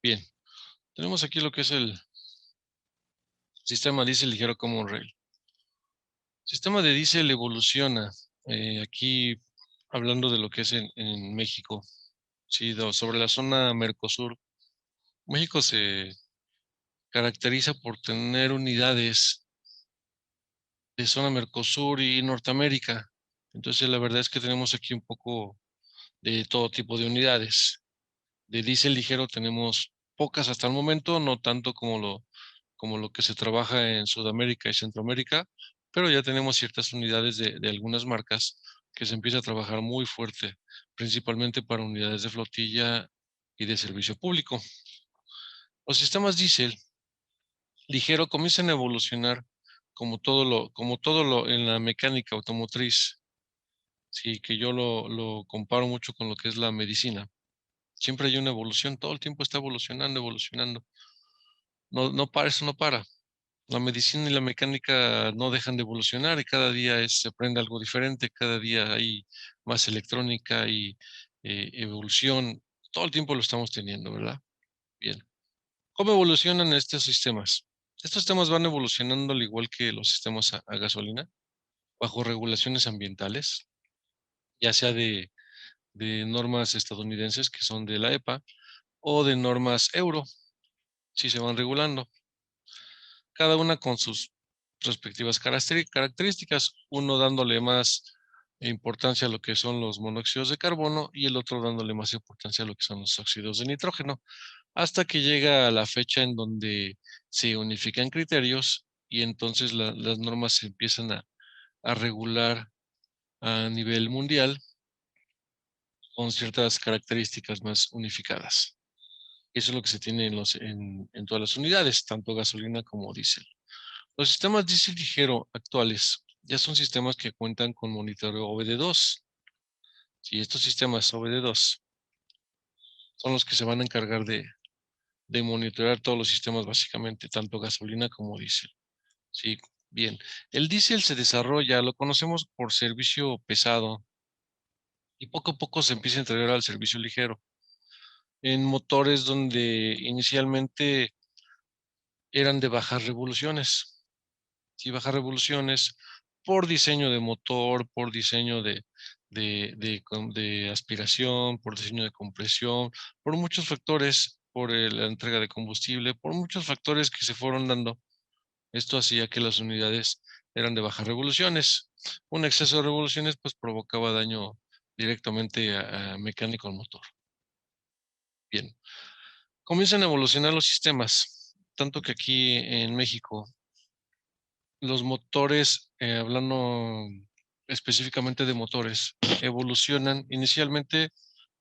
Bien, tenemos aquí lo que es el sistema diésel ligero Common Rail. El sistema de diésel evoluciona, aquí hablando de lo que es en México, sí, sobre la zona Mercosur. México se caracteriza por tener unidades de zona Mercosur y Norteamérica. Entonces, la verdad es que tenemos aquí un poco de todo tipo de unidades. De diésel ligero tenemos pocas hasta el momento, no tanto como lo que se trabaja en Sudamérica y Centroamérica, pero ya tenemos ciertas unidades de algunas marcas que se empieza a trabajar muy fuerte, principalmente para unidades de flotilla y de servicio público. Los sistemas diésel ligero comienzan a evolucionar como todo lo en la mecánica automotriz. Sí, que yo lo comparo mucho con lo que es la medicina. Siempre hay una evolución, todo el tiempo está evolucionando, evolucionando. No para, eso no para. La medicina y la mecánica no dejan de evolucionar y cada día se aprende algo diferente, cada día hay más electrónica y evolución. Todo el tiempo lo estamos teniendo, ¿verdad? Bien. ¿Cómo evolucionan estos sistemas? Estos sistemas van evolucionando al igual que los sistemas a gasolina, bajo regulaciones ambientales, ya sea de normas estadounidenses que son de la EPA o de normas euro, si se van regulando, cada una con sus respectivas características, uno dándole más importancia a lo que son los monóxidos de carbono y el otro dándole más importancia a lo que son los óxidos de nitrógeno, hasta que llega a la fecha en donde se unifican criterios y entonces las normas se empiezan a regular a nivel mundial con ciertas características más unificadas. Eso es lo que se tiene en todas las unidades, tanto gasolina como diésel. Los sistemas diésel ligero actuales ya son sistemas que cuentan con monitoreo OBD2. Sí, estos sistemas OBD2 son los que se van a encargar de monitorear todos los sistemas básicamente, tanto gasolina como diésel. Sí, bien. El diésel se desarrolla, lo conocemos por servicio pesado y poco a poco se empieza a integrar al servicio ligero en motores donde inicialmente eran de bajas revoluciones. Sí, bajas revoluciones por diseño de motor, por diseño de aspiración, por diseño de compresión, por muchos factores, por la entrega de combustible, por muchos factores que se fueron dando. Esto hacía que las unidades eran de bajas revoluciones. Un exceso de revoluciones pues provocaba daño directamente a mecánico al motor. Bien, comienzan a evolucionar los sistemas, tanto que aquí en México los motores, hablando específicamente de motores, evolucionan. Inicialmente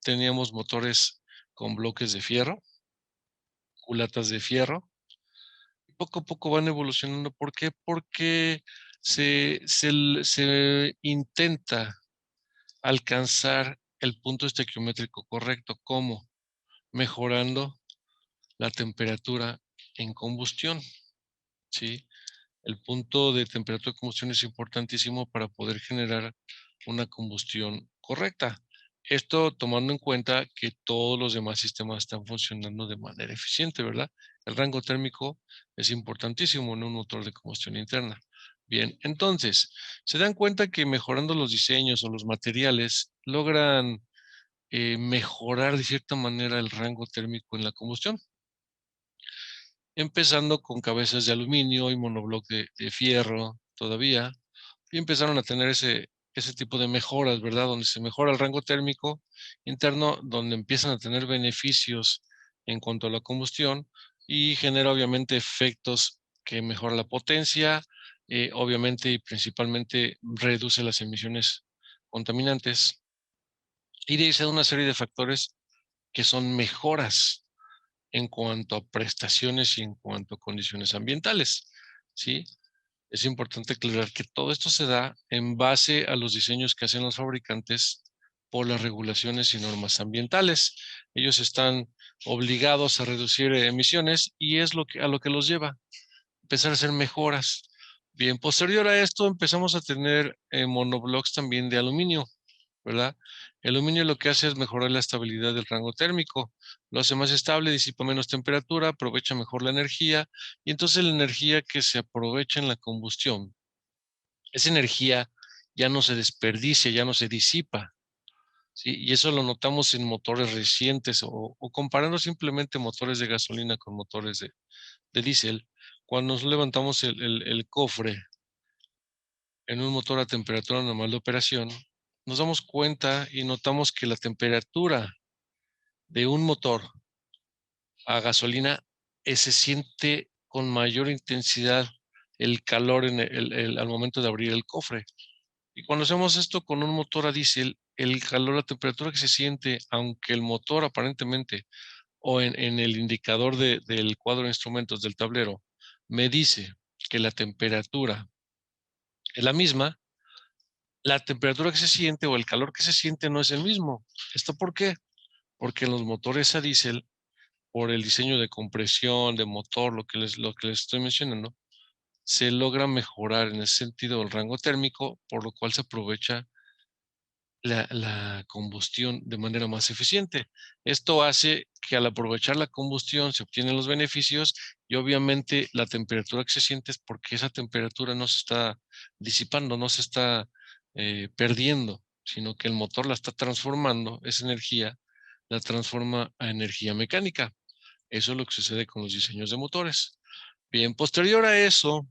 teníamos motores con bloques de fierro, culatas de fierro. Poco a poco van evolucionando. ¿Por qué? Porque se intenta alcanzar el punto estequiométrico correcto. ¿Cómo? Mejorando la temperatura en combustión, ¿sí? El punto de temperatura de combustión es importantísimo para poder generar una combustión correcta. Esto tomando en cuenta que todos los demás sistemas están funcionando de manera eficiente, ¿verdad? El rango térmico es importantísimo en un motor de combustión interna. Bien, entonces, se dan cuenta que mejorando los diseños o los materiales logran mejorar de cierta manera el rango térmico en la combustión, empezando con cabezas de aluminio y monobloc de fierro todavía, y empezaron a tener ese tipo de mejoras, ¿verdad? Donde se mejora el rango térmico interno, donde empiezan a tener beneficios en cuanto a la combustión y genera obviamente efectos que mejoran la potencia, obviamente y principalmente reduce las emisiones contaminantes. Y de ahí se da una serie de factores que son mejoras en cuanto a prestaciones y en cuanto a condiciones ambientales, ¿sí? Es importante aclarar que todo esto se da en base a los diseños que hacen los fabricantes por las regulaciones y normas ambientales. Ellos están obligados a reducir emisiones y es a lo que los lleva, empezar a hacer mejoras. Bien, posterior a esto empezamos a tener monoblocks también de aluminio. ¿verdad? El aluminio lo que hace es mejorar la estabilidad del rango térmico, lo hace más estable, disipa menos temperatura, aprovecha mejor la energía, y entonces la energía que se aprovecha en la combustión, esa energía ya no se desperdicia, ya no se disipa, ¿sí? Y eso lo notamos en motores recientes o comparando simplemente motores de gasolina con motores de diésel. Cuando nos levantamos el cofre en un motor a temperatura normal de operación, nos damos cuenta y notamos que la temperatura de un motor a gasolina se siente con mayor intensidad el calor al momento de abrir el cofre. Y cuando hacemos esto con un motor a diésel, el calor, la temperatura que se siente, aunque el motor aparentemente o en el indicador del cuadro de instrumentos del tablero me dice que la temperatura es la misma, la temperatura que se siente o el calor que se siente no es el mismo. ¿Esto por qué? Porque en los motores a diésel, por el diseño de compresión, de motor, lo que les estoy mencionando, se logra mejorar en ese sentido el rango térmico, por lo cual se aprovecha la combustión de manera más eficiente. Esto hace que al aprovechar la combustión se obtienen los beneficios y obviamente la temperatura que se siente es porque esa temperatura no se está disipando, no se está perdiendo, sino que el motor la está transformando, esa energía la transforma a energía mecánica. Eso es lo que sucede con los diseños de motores. Bien, posterior a eso,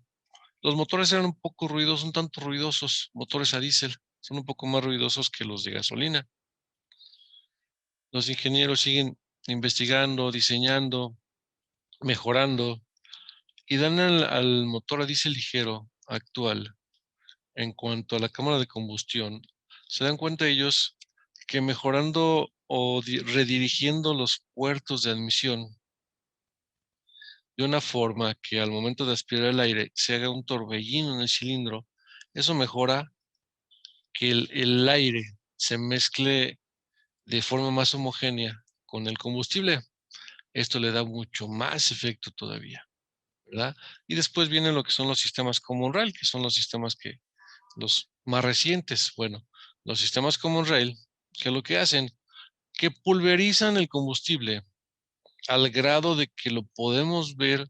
los motores eran un poco ruidosos, un tanto ruidosos, motores a diésel, son un poco más ruidosos que los de gasolina. Los ingenieros siguen investigando, diseñando, mejorando y dan al motor a diésel ligero actual en cuanto a la cámara de combustión. Se dan cuenta ellos que mejorando o redirigiendo los puertos de admisión de una forma que al momento de aspirar el aire se haga un torbellino en el cilindro, eso mejora que el aire se mezcle de forma más homogénea con el combustible. Esto le da mucho más efecto todavía, ¿verdad? Y después vienen lo que son los sistemas Common Rail, que son los sistemas que los más recientes. Bueno, los sistemas Common Rail, que lo que hacen, que pulverizan el combustible al grado de que lo podemos ver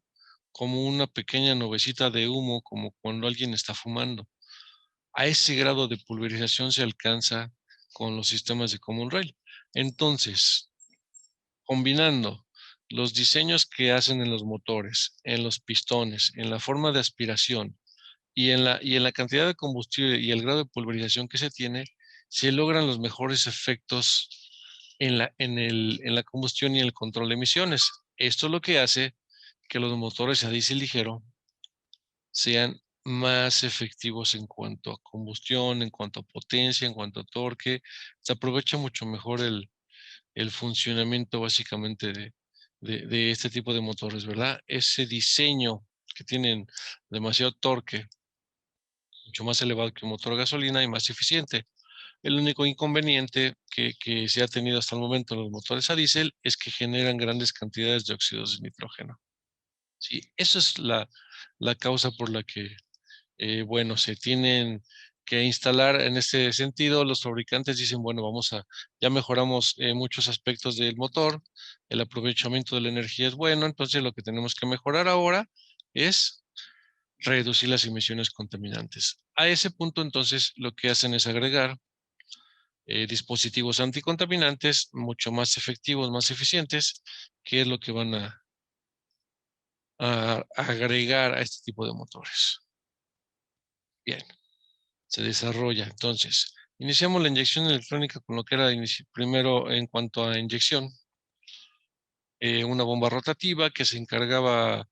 como una pequeña nubecita de humo, como cuando alguien está fumando. A ese grado de pulverización se alcanza con los sistemas de Common Rail. Entonces, combinando los diseños que hacen en los motores, en los pistones, en la forma de aspiración y en la cantidad de combustible y el grado de pulverización que se tiene, se logran los mejores efectos en la combustión y el control de emisiones. Esto es lo que hace que los motores a diésel ligero sean más efectivos en cuanto a combustión, en cuanto a potencia, en cuanto a torque. Se aprovecha mucho mejor el funcionamiento básicamente de este tipo de motores, ¿verdad? Ese diseño que tienen demasiado torque, mucho más elevado que un motor a gasolina y más eficiente. El único inconveniente que se ha tenido hasta el momento en los motores a diésel es que generan grandes cantidades de óxidos de nitrógeno. Sí, eso es la causa por la que bueno, se tienen que instalar en este sentido. Los fabricantes dicen, bueno, ya mejoramos muchos aspectos del motor, el aprovechamiento de la energía es bueno, entonces lo que tenemos que mejorar ahora es reducir las emisiones contaminantes. A ese punto, entonces, lo que hacen es agregar dispositivos anticontaminantes mucho más efectivos, más eficientes, que es lo que van a agregar a este tipo de motores. Bien. Se desarrolla. Entonces, iniciamos la inyección electrónica con lo que era primero en cuanto a inyección, una bomba rotativa que se encargaba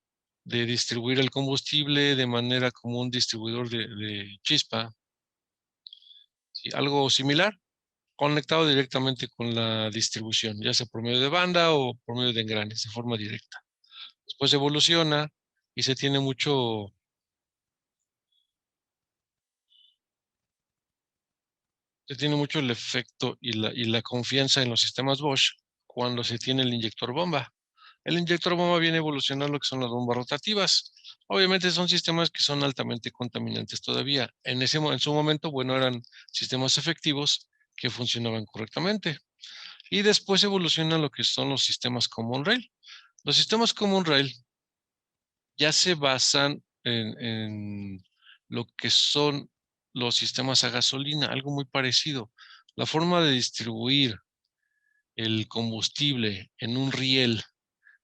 de distribuir el combustible de manera como un distribuidor de chispa, ¿sí? Algo similar, conectado directamente con la distribución, ya sea por medio de banda o por medio de engranes, de forma directa. Después evoluciona y se tiene mucho el efecto y la confianza en los sistemas Bosch cuando se tiene el inyector bomba. El inyector bomba viene a evolucionar lo que son las bombas rotativas. Obviamente son sistemas que son altamente contaminantes todavía. En su momento, bueno, eran sistemas efectivos que funcionaban correctamente. Y después evoluciona lo que son los sistemas Common Rail. Los sistemas Common Rail ya se basan en lo que son los sistemas a gasolina, algo muy parecido. La forma de distribuir el combustible en un riel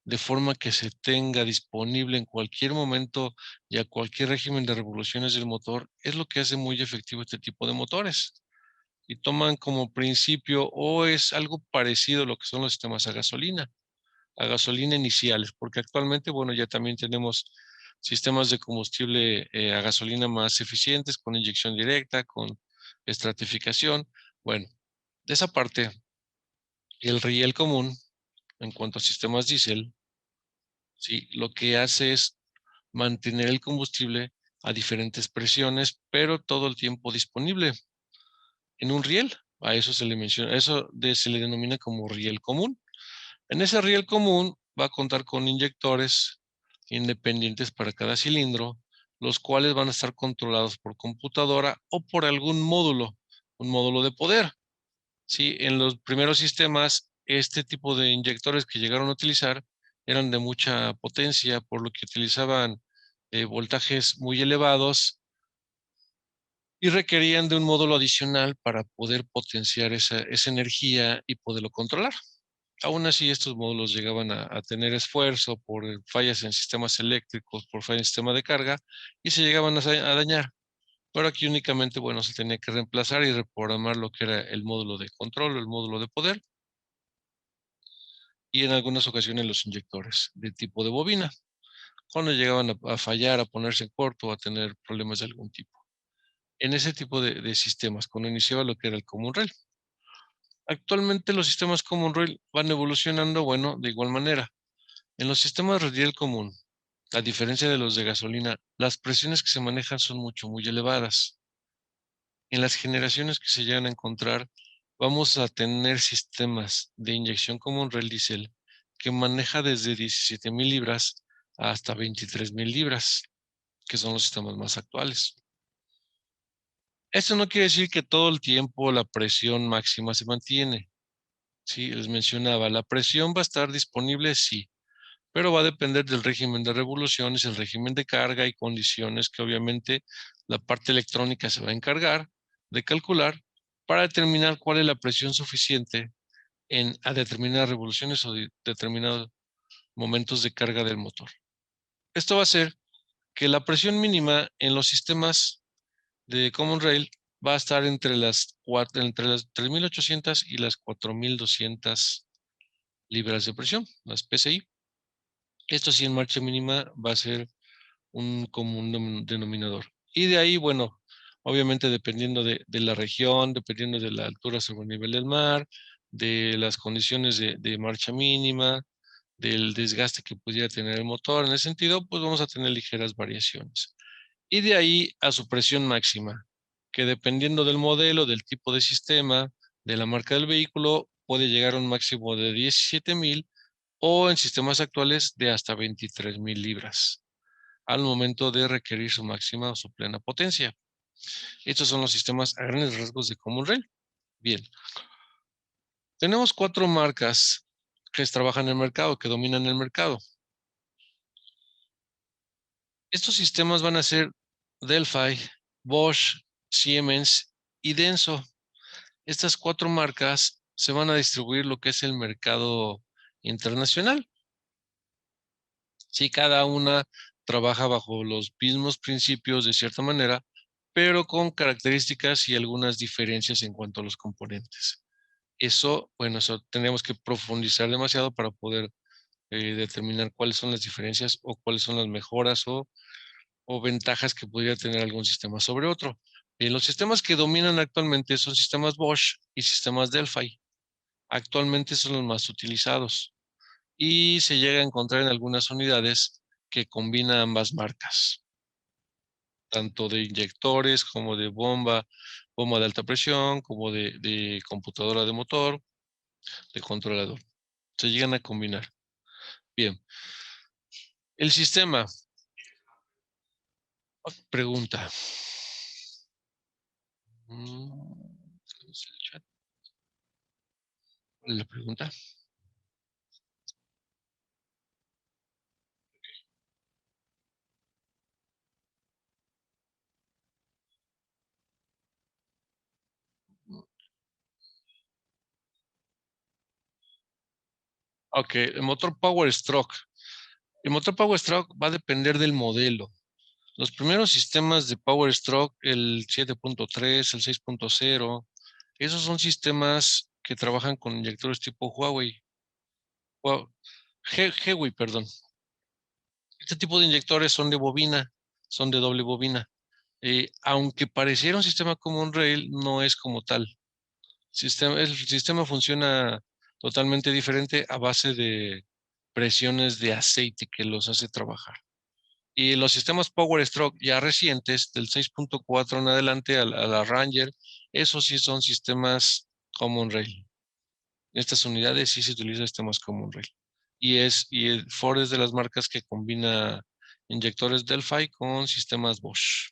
de forma que se tenga disponible en cualquier momento y a cualquier régimen de revoluciones del motor es lo que hace muy efectivo este tipo de motores. Y toman como principio o es algo parecido a lo que son los sistemas a gasolina iniciales, porque actualmente, bueno, ya también tenemos sistemas de combustible a gasolina más eficientes, con inyección directa, con estratificación. Bueno, de esa parte, el riel común, en cuanto a sistemas diésel, sí, lo que hace es mantener el combustible a diferentes presiones, pero todo el tiempo disponible en un riel. A eso se le menciona, se le denomina como riel común. En ese riel común va a contar con inyectores independientes para cada cilindro, los cuales van a estar controlados por computadora o por algún módulo, un módulo de poder. Sí, en los primeros sistemas, este tipo de inyectores que llegaron a utilizar eran de mucha potencia, por lo que utilizaban voltajes muy elevados y requerían de un módulo adicional para poder potenciar esa energía y poderlo controlar. Aún así, estos módulos llegaban a tener esfuerzo por fallas en sistemas eléctricos, por fallas en sistema de carga, y se llegaban a dañar. Pero aquí únicamente, bueno, se tenía que reemplazar y reprogramar lo que era el módulo de control o el módulo de poder, y en algunas ocasiones los inyectores de tipo de bobina, cuando llegaban a fallar, a ponerse en corto o a tener problemas de algún tipo. En ese tipo de sistemas, cuando iniciaba lo que era el Common Rail. Actualmente los sistemas Common Rail van evolucionando, bueno, de igual manera. En los sistemas radial común, a diferencia de los de gasolina, las presiones que se manejan son muy elevadas. En las generaciones que se llegan a encontrar, vamos a tener sistemas de inyección como un rail diesel que maneja desde 17,000 libras hasta 23,000 libras, que son los sistemas más actuales. Esto no quiere decir que todo el tiempo la presión máxima se mantiene. Sí, les mencionaba, la presión va a estar disponible, sí, pero va a depender del régimen de revoluciones, el régimen de carga y condiciones que obviamente la parte electrónica se va a encargar de calcular para determinar cuál es la presión suficiente a determinadas revoluciones o determinados momentos de carga del motor. Esto va a hacer que la presión mínima en los sistemas de Common Rail va a estar entre las 3,800 y las 4,200 libras de presión, las PSI. Esto sí en marcha mínima va a ser un común denominador. Y de ahí, bueno, obviamente dependiendo de la región, dependiendo de la altura sobre el nivel del mar, de las condiciones de marcha mínima, del desgaste que pudiera tener el motor, en ese sentido, pues vamos a tener ligeras variaciones. Y de ahí a su presión máxima, que dependiendo del modelo, del tipo de sistema, de la marca del vehículo, puede llegar a un máximo de 17,000 o en sistemas actuales de hasta 23,000 libras al momento de requerir su máxima o su plena potencia. Estos son los sistemas a grandes rasgos de Common Rail. Bien, tenemos 4 marcas que trabajan en el mercado, que dominan el mercado. Estos sistemas van a ser Delphi, Bosch, Siemens y Denso. Estas 4 marcas se van a distribuir lo que es el mercado internacional. Sí, cada una trabaja bajo los mismos principios de cierta manera, pero con características y algunas diferencias en cuanto a los componentes. Eso, bueno, eso tenemos que profundizar demasiado para poder determinar cuáles son las diferencias o cuáles son las mejoras o ventajas que podría tener algún sistema sobre otro. Los sistemas que dominan actualmente son sistemas Bosch y sistemas Delphi. Actualmente son los más utilizados y se llega a encontrar en algunas unidades que combina ambas marcas, tanto de inyectores como de bomba de alta presión, como de computadora de motor, de controlador. Se llegan a combinar. Bien, el sistema. Pregunta. Mm, ¿cómo es el chat? la pregunta. Ok, el motor Power Stroke. El motor Power Stroke va a depender del modelo. Los primeros sistemas de Power Stroke, el 7.3, el 6.0, esos son sistemas que trabajan con inyectores tipo Huawei. Huawei, perdón. Este tipo de inyectores son de bobina, son de doble bobina. Aunque pareciera un sistema como un rail, no es como tal. El sistema funciona totalmente diferente a base de presiones de aceite que los hace trabajar. Y los sistemas Power Stroke ya recientes, del 6.4 en adelante a la Ranger, esos sí son sistemas Common Rail. En estas unidades sí se utilizan sistemas Common Rail. Y el Ford es de las marcas que combina inyectores Delphi con sistemas Bosch.